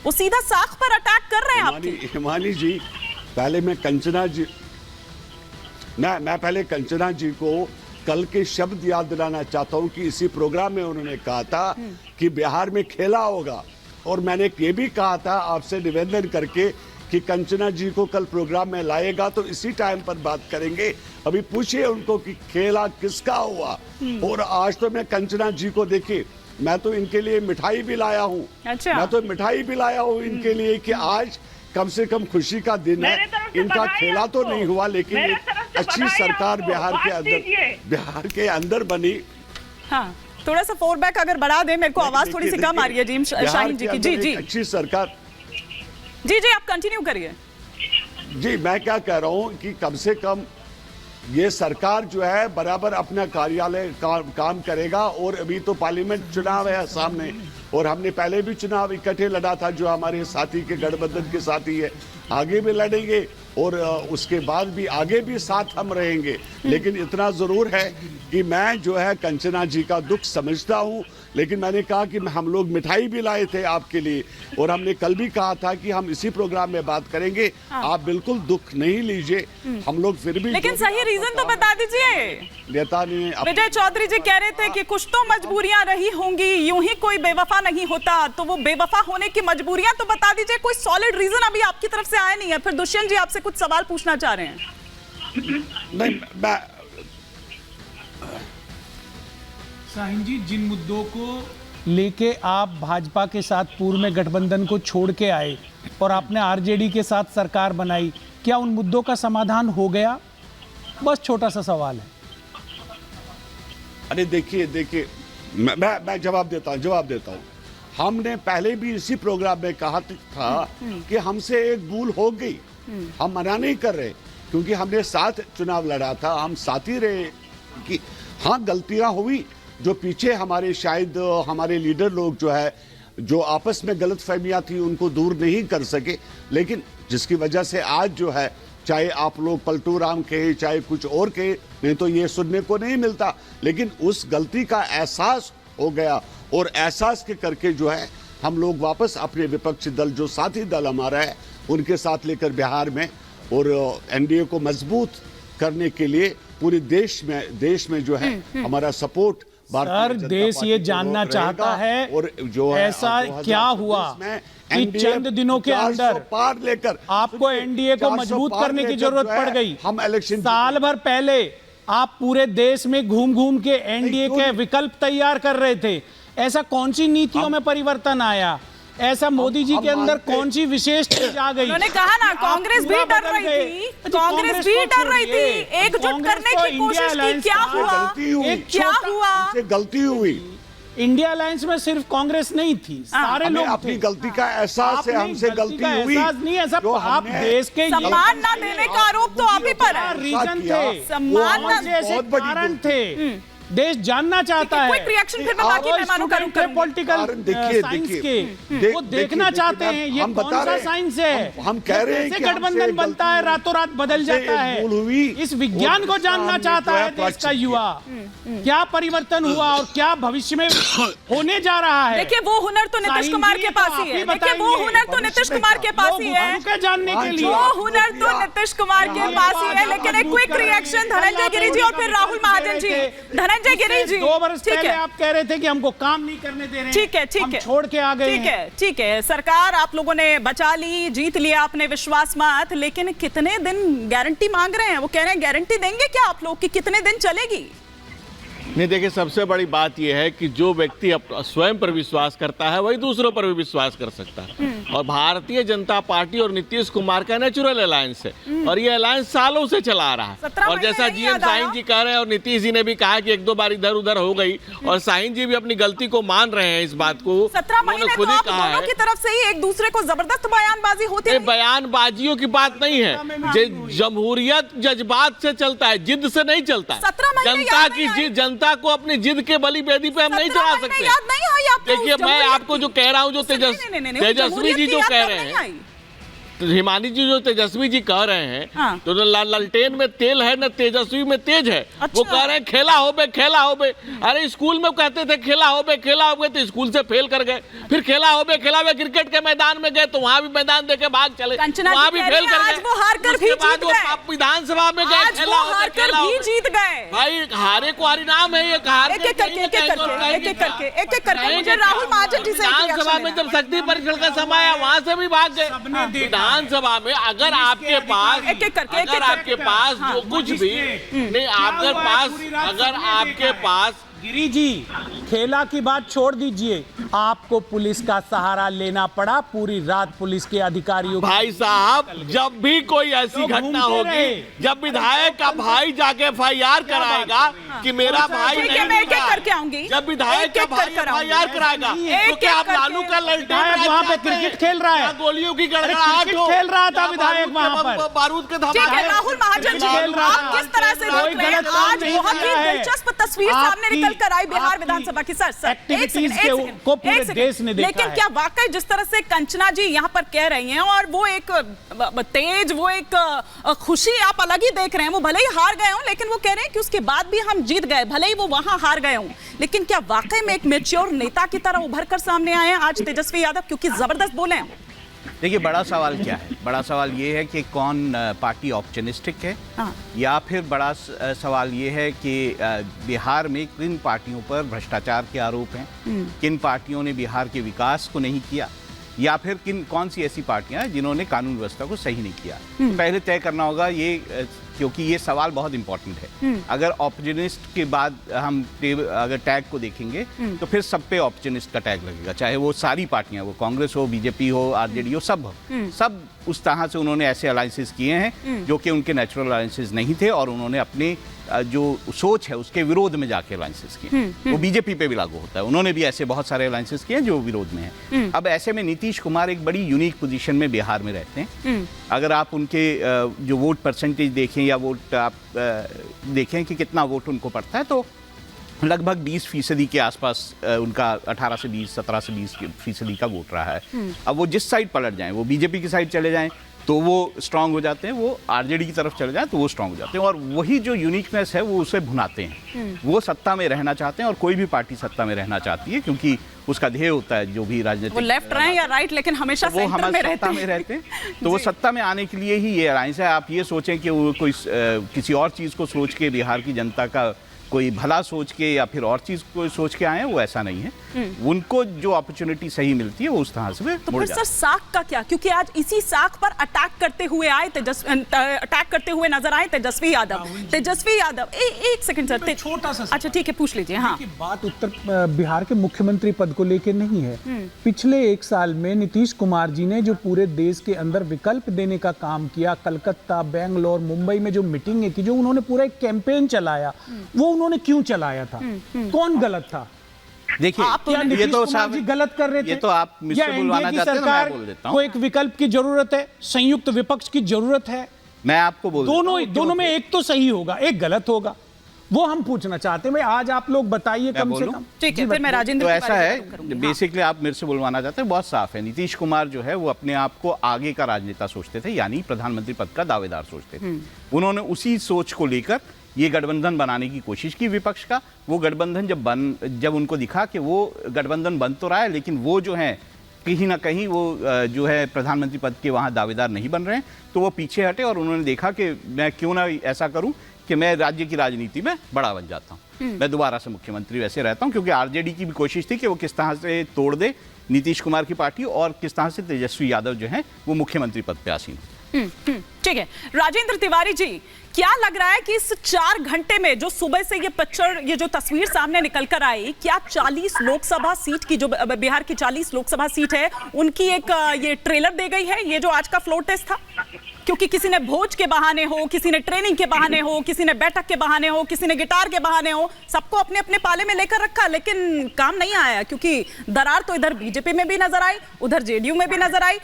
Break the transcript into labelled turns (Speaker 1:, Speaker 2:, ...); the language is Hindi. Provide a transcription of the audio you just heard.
Speaker 1: वो सीधा साख पर अटैक कर रहे हैं आपकी।
Speaker 2: हिमानी जी, पहले मैं पहले कंचना जी को कल के शब्द याद दिलाना चाहता हूं कि इसी प्रोग्राम में उन्होंने कहा था कि बिहार में खेला होगा, और मैंने ये भी कहा था आपसे निवेदन करके कि कंचना जी को कल प्रोग्राम में लाएगा तो इसी टाइम पर बात करेंगे। अभी पूछिए उनको कि खेला किसका हुआ। और आज तो मैं कंचना जी को देखिए, मैं तो इनके लिए मिठाई भी लाया हूँ।
Speaker 1: अच्छा।
Speaker 2: मैं तो मिठाई भी लाया हूँ इनके लिए कि आज कम से कम खुशी का दिन है। इनका खेला तो नहीं हुआ, लेकिन एक अच्छी सरकार बिहार के अंदर बनी।
Speaker 1: हाँ, थोड़ा सा फोर बैक अगर बढ़ा दे, मेरे को आवाज थोड़ी सी कम आ रही है जी शाहीन जी की। जी जी
Speaker 2: अच्छी सरकार।
Speaker 1: जी जी, आप कंटिन्यू करिए।
Speaker 2: जी, मैं क्या कह रहा हूं कि कम से कम ये सरकार जो है बराबर अपना कार्यालय काम करेगा। और अभी तो पार्लियामेंट चुनाव है सामने, और हमने पहले भी चुनाव इकट्ठे लड़ा था जो हमारे साथी के गठबंधन के साथी है, आगे भी लड़ेंगे और उसके बाद भी आगे भी साथ हम रहेंगे। लेकिन इतना जरूर है कि मैं जो है कंचना जी का दुख समझता हूं, लेकिन मैंने कहा कि हम लोग मिठाई भी लाए थे आपके लिए, और हमने कल भी कहा था कि हम इसी प्रोग्राम में बात करेंगे। आप बिल्कुल दुख नहीं लीजिए, हम लोग फिर भी,
Speaker 1: लेकिन सही रीजन तो बता दीजिए।
Speaker 2: नेता ने
Speaker 1: विजय चौधरी जी कह रहे थे कि कुछ तो मजबूरियां रही होंगी, यूं ही कोई बेवफा नहीं होता, तो वो बेवफा होने की मजबूरियां तो बता दीजिए। कोई सॉलिड रीजन अभी आपकी तरफ से आया नहीं है। फिर दुष्यंत जी आपसे कुछ सवाल पूछना चाह रहे हैं।
Speaker 2: नहीं,
Speaker 3: शाहीन जी, जिन मुद्दों को लेके आप भाजपा के साथ पूर्व में गठबंधन को छोड़ के आए और आपने आरजेडी के साथ सरकार बनाई, क्या उन मुद्दों का समाधान हो गया? बस छोटा सा सवाल है।
Speaker 2: अरे देखिए, मैं जवाब देता हूँ। हमने पहले भी इसी प्रोग्राम में कहा था कि हमसे एक भूल हो गई। हम मना नहीं कर रहे, क्योंकि हमने साथ चुनाव लड़ा था, हम साथ ही रहे कि हाँ गलतियां हुई, जो पीछे हमारे शायद हमारे लीडर लोग जो है, जो आपस में गलतफहमियां थी उनको दूर नहीं कर सके, लेकिन जिसकी वजह से आज जो है, चाहे आप लोग पलटू राम कहे चाहे कुछ और कहे, नहीं तो ये सुनने को नहीं मिलता, लेकिन उस गलती का एहसास हो गया। और एहसास के करके जो है हम लोग वापस अपने विपक्षी दल, जो साथी दल हमारा है, उनके साथ लेकर बिहार में और एनडीए को मजबूत करने के लिए पूरे देश में जो है हमारा सपोर्ट।
Speaker 3: सर, देश ये जानना चाहता है और जो ऐसा क्या हुआ कि चंद दिनों के अंदर
Speaker 2: पार लेकर
Speaker 3: आपको एनडीए को मजबूत करने की जरूरत पड़ गई।
Speaker 2: हम इलेक्शन
Speaker 3: साल भर पहले आप पूरे देश में घूम घूम के एनडीए के विकल्प तैयार कर रहे थे। ऐसा कौन सी नीतियों में परिवर्तन आया? ऐसा मोदी जी के अंदर कौन सी विशेष चीज आ गई?
Speaker 1: उन्होंने कहा ना, कांग्रेस भी डर रही थी, कांग्रेस भी डर रही थी, एकजुट करने की कोशिश की। क्या हुआ?
Speaker 2: गलती हुई।
Speaker 3: इंडिया अलायंस में सिर्फ कांग्रेस नहीं थी, सारे लोग
Speaker 2: अपनी गलती का एहसास है, हमसे गलती हुई।
Speaker 3: नहीं है सब, आप देश के
Speaker 1: सम्मान ना देने का आरोप तो आप ही पर है।
Speaker 3: रीजन थे,
Speaker 1: सम्मान
Speaker 3: जैसे कारण थे। देश जानना चाहता है,
Speaker 1: क्विक रिएक्शन फिर मैं बाकी मेहमानों का रुख करूंगा।
Speaker 3: पॉलिटिकल साइंस के वो देखना चाहते हैं ये कौन सा साइंस है।
Speaker 2: हम कह रहे हैं
Speaker 3: कि गठबंधन बनता है, रातों रात बदल जाता है। इस विज्ञान को जानना चाहता है देश का युवा, क्या परिवर्तन हुआ और क्या भविष्य में होने जा रहा है।
Speaker 1: देखिए, वो हुनर तो नीतीश कुमार के पास ही है। देखिए, वो हुनर तो नीतीश कुमार के पास ही है,
Speaker 3: जानने के लिए
Speaker 1: वो हुनर तो नीतीश कुमार के पास ही है। लेकिन एक क्विक रिएक्शन धनंजय गिरी जी और फिर राहुल महाजन जी। धनंजय गिरी जी,
Speaker 3: 2 वर्ष पहले आप कह रहे थे कि हमको काम नहीं करने दे रहे हैं।
Speaker 1: ठीक है,
Speaker 3: हम छोड़ के आ गए।
Speaker 1: ठीक है, सरकार आप लोगों ने बचा ली, जीत लिया आपने विश्वास मत, लेकिन कितने दिन गारंटी मांग रहे हैं? वो कह रहे हैं गारंटी देंगे क्या आप लोग कि कितने दिन चलेगी?
Speaker 4: नहीं, देखिए, सबसे बड़ी बात यह है कि जो व्यक्ति स्वयं पर विश्वास करता है वही दूसरों पर भी विश्वास कर सकता है। और भारतीय जनता पार्टी और नीतीश कुमार का नेचुरल अलायंस है, और ये अलायंस सालों से चला आ रहा है। और जैसा जीएम शाहीन जी कह रहे हैं और नीतीश जी ने भी कहा कि 1-2 बार इधर उधर हो गई, और शाहीन जी भी अपनी गलती को मान रहे हैं। इस बात को
Speaker 1: 17 महीने खुद ही कहा है की तरफ से ही एक दूसरे को जबरदस्त बयानबाजी होती है।
Speaker 4: बयानबाजियों की बात नहीं है, जमहूरियत जज्बात से चलता है, जिद से नहीं चलता है। जनता की जिद, जनता को अपनी जिद के बलि बेदी पे हम नहीं चढ़ा सकते। देखिए, मैं आपको जो कह रहा हूँ, जो तेजस्वी जी जो कह रहे हैं, हिमानी जी जो तेजस्वी जी कह रहे हैं,
Speaker 1: हाँ।
Speaker 4: तो लालटेन में तेल है न तेजस्वी में तेज है।
Speaker 1: अच्छा।
Speaker 4: वो कह रहे हैं खेला हो बे। अरे स्कूल में कहते थे खेला हो बे, तो स्कूल से फेल कर गए। फिर खेला हो बे क्रिकेट के मैदान में गए तो वहां भी मैदान देके भाग चले, वहां भी फेल कर गए।
Speaker 1: वो हार कर भी
Speaker 4: उसके बाद
Speaker 1: जीत
Speaker 4: वो
Speaker 1: गए।
Speaker 4: विधानसभा में गए,
Speaker 1: आज वो हार कर भी जीत गए।
Speaker 4: भाई हारे को हरिनाम है ये।
Speaker 1: एक एक करके मुझे राहुल महाजन जी से
Speaker 4: विधानसभा में जब शक्ति परीक्षण का समय आया वहां से भी भाग गए। विधानसभा में अगर आपके पास जो कुछ भी नहीं, अगर आपके पास
Speaker 3: गिरी जी, खेला की बात छोड़ दीजिए, आपको पुलिस का सहारा लेना पड़ा पूरी रात पुलिस के अधिकारियों।
Speaker 4: भाई साहब, जब भी कोई ऐसी घटना होगी, जब विधायक का भाई जाके FIR कराएगा कि मेरा भाई नहीं
Speaker 1: करके आऊंगी,
Speaker 4: जब विधायक का भाई FIR कराएगा तो क्या आप लालू का ललटेन
Speaker 3: वहाँ पे क्रिकेट खेल रहा है,
Speaker 4: गोलियों की गड़गड़ाहट हो,
Speaker 3: खेल रहा था विधायक वहाँ पर,
Speaker 4: बारूद के
Speaker 1: धमाके। राहुल महाजन जी, आप किस तरह से देख रहे हैं? आज बहुत ही दिलचस्प तस्वीर सामने निकल कर आई बिहार विधानसभा की। सर
Speaker 3: को पूरे देश ने देखा
Speaker 1: लेकिन
Speaker 3: है।
Speaker 1: क्या वाकई जिस तरह से कंचना जी यहाँ पर कह रही हैं, और वो एक तेज, वो एक खुशी आप अलग ही देख रहे हैं। वो भले ही हार गए हों, लेकिन वो कह रहे हैं कि उसके बाद भी हम जीत गए, भले ही वो वहां हार गए हों। लेकिन क्या वाकई में एक मैच्योर नेता की तरह उभर कर सामने आए हैं आज तेजस्वी यादव, क्योंकि जबरदस्त बोले हैं?
Speaker 5: देखिए, बड़ा सवाल क्या है? बड़ा सवाल ये है कि कौन पार्टी ऑप्टिमिस्टिक है, या फिर बड़ा सवाल ये है कि बिहार में किन पार्टियों पर भ्रष्टाचार के आरोप हैं, किन पार्टियों ने बिहार के विकास को नहीं किया, या फिर कौन सी ऐसी पार्टियां हैं जिन्होंने कानून व्यवस्था को सही नहीं किया। तो पहले तय करना होगा ये, क्योंकि ये सवाल बहुत इंपॉर्टेंट है। अगर ऑप्टिमिस्ट के बाद हम अगर टैग को देखेंगे तो फिर सब पे ऑप्टिमिस्ट का टैग लगेगा, चाहे वो सारी पार्टियां, वो कांग्रेस हो, बीजेपी हो, आरजेडी हो, सब उस तरह से उन्होंने ऐसे अलायंसेस किए हैं जो कि उनके नेचुरल अलायंसेस नहीं थे, और उन्होंने अपने जो सोच है उसके विरोध में जाके अलायंसेस किए। वो बीजेपी पे भी लागू होता है, उन्होंने भी ऐसे बहुत सारे अलायंसेस किए हैं जो विरोध में हैं। अब ऐसे में नीतीश कुमार एक बड़ी यूनिक पोजीशन में बिहार में रहते हैं। अगर आप उनके जो वोट परसेंटेज देखें या वोट आप देखें कि कितना वोट उनको पड़ता है, तो लगभग 20% के आसपास उनका 18 से 20, 17 से 20% का वोट रहा है। अब वो जिस साइड पलट जाएं, वो बीजेपी की साइड चले जाएं तो वो स्ट्रांग हो जाते हैं, वो आरजेडी की तरफ चले जाएं तो वो स्ट्रांग हो जाते हैं, और वही जो यूनिकनेस है वो उसे भुनाते हैं। वो सत्ता में रहना चाहते हैं, और कोई भी पार्टी सत्ता में रहना चाहती है, क्योंकि उसका ध्येय होता है जो भी राजनीतिक,
Speaker 1: वो लेफ्ट रहे या राइट, लेकिन हमेशा
Speaker 5: वो
Speaker 1: सेंटर में रहते
Speaker 5: हैं। तो वो सत्ता में आने के लिए ही ये अलायंस है। आप ये सोचें कि वो कोई किसी और चीज़ को सोच के, बिहार की जनता का कोई भला सोच के या फिर और चीज को सोच के आए हैं, वो ऐसा नहीं है। उनको जो अपॉर्चुनिटी सही मिलती है वो उस तरह से
Speaker 1: तो फिर सर साख का क्या? क्योंकि आज इसी साख पर अटैक करते हुए नजर आए तेजस्वी यादव। एक सेकंड सर,
Speaker 3: छोटा सा,
Speaker 1: अच्छा ठीक है, पूछ लीजिए। हाँ,
Speaker 3: बात उत्तर बिहार के मुख्यमंत्री पद को लेकर नहीं है। पिछले 1 साल में नीतीश कुमार जी ने जो पूरे देश के अंदर विकल्प देने का काम किया, कलकत्ता, बेंगलोर, मुंबई में जो मीटिंगें की, जो उन्होंने पूरा एक कैंपेन चलाया, वो उन्होंने क्यों चलाया था? कौन गलत था?
Speaker 5: देखिए,
Speaker 3: ये तो साहब गलत कर रहे थे।
Speaker 5: ये तो आप मुझसे बुलवाना चाहते हैं, मैं बोल देता हूं।
Speaker 3: को एक विकल्प की जरूरत है, संयुक्त विपक्ष की जरूरत है।
Speaker 5: मैं आपको बोल
Speaker 3: दोनों में एक तो सही होगा, एक गलत होगा, वो हम पूछना चाहते हैं। आज आप लोग बताइए कम से कम।
Speaker 1: ठीक है, फिर मैं राजेंद्र।
Speaker 5: तो ऐसा है, बेसिकली आप मेरे से बुलवाना चाहते हैं, बहुत साफ है। नीतीश कुमार जो है वो अपने आप को आगे का राजनेता सोचते थे, यानी प्रधानमंत्री पद का दावेदार सोचते थे। उन्होंने उसी सोच को लेकर ये गठबंधन बनाने की कोशिश की विपक्ष का। वो गठबंधन जब उनको दिखा कि वो गठबंधन बन तो रहा है, लेकिन वो जो है कहीं ना कहीं वो जो है प्रधानमंत्री पद के वहाँ दावेदार नहीं बन रहे हैं, तो वो पीछे हटे और उन्होंने देखा कि मैं क्यों ना ऐसा करूं कि मैं राज्य की राजनीति में बड़ा बन जाता हूं, मैं दोबारा से मुख्यमंत्री वैसे रहता हूं। क्योंकि आरजेडी की भी कोशिश थी कि वो किस तरह से तोड़ दे नीतीश कुमार की पार्टी, और किस तरह से तेजस्वी यादव जो है वो मुख्यमंत्री पद पे आसीन।
Speaker 1: ठीक है, राजेंद्र तिवारी जी, क्या लग रहा है कि इस 4 घंटे में जो सुबह से ये जो तस्वीर सामने निकल कर आई, क्या 40 लोकसभा सीट की, जो बिहार की 40 लोकसभा सीट है, उनकी एक ये ट्रेलर दे गई है, ये जो आज का फ्लोर टेस्ट था? क्योंकि किसी ने भोज के बहाने हो, किसी ने ट्रेनिंग के बहाने हो, किसी ने बैठक के बहाने हो, किसी ने गिटार के बहाने हो, सबको अपने अपने पाले में लेकर रखा, लेकिन काम नहीं आया। क्योंकि दरार तो इधर बीजेपी में भी नजर आई, उधर जेडीयू में भी नजर आई,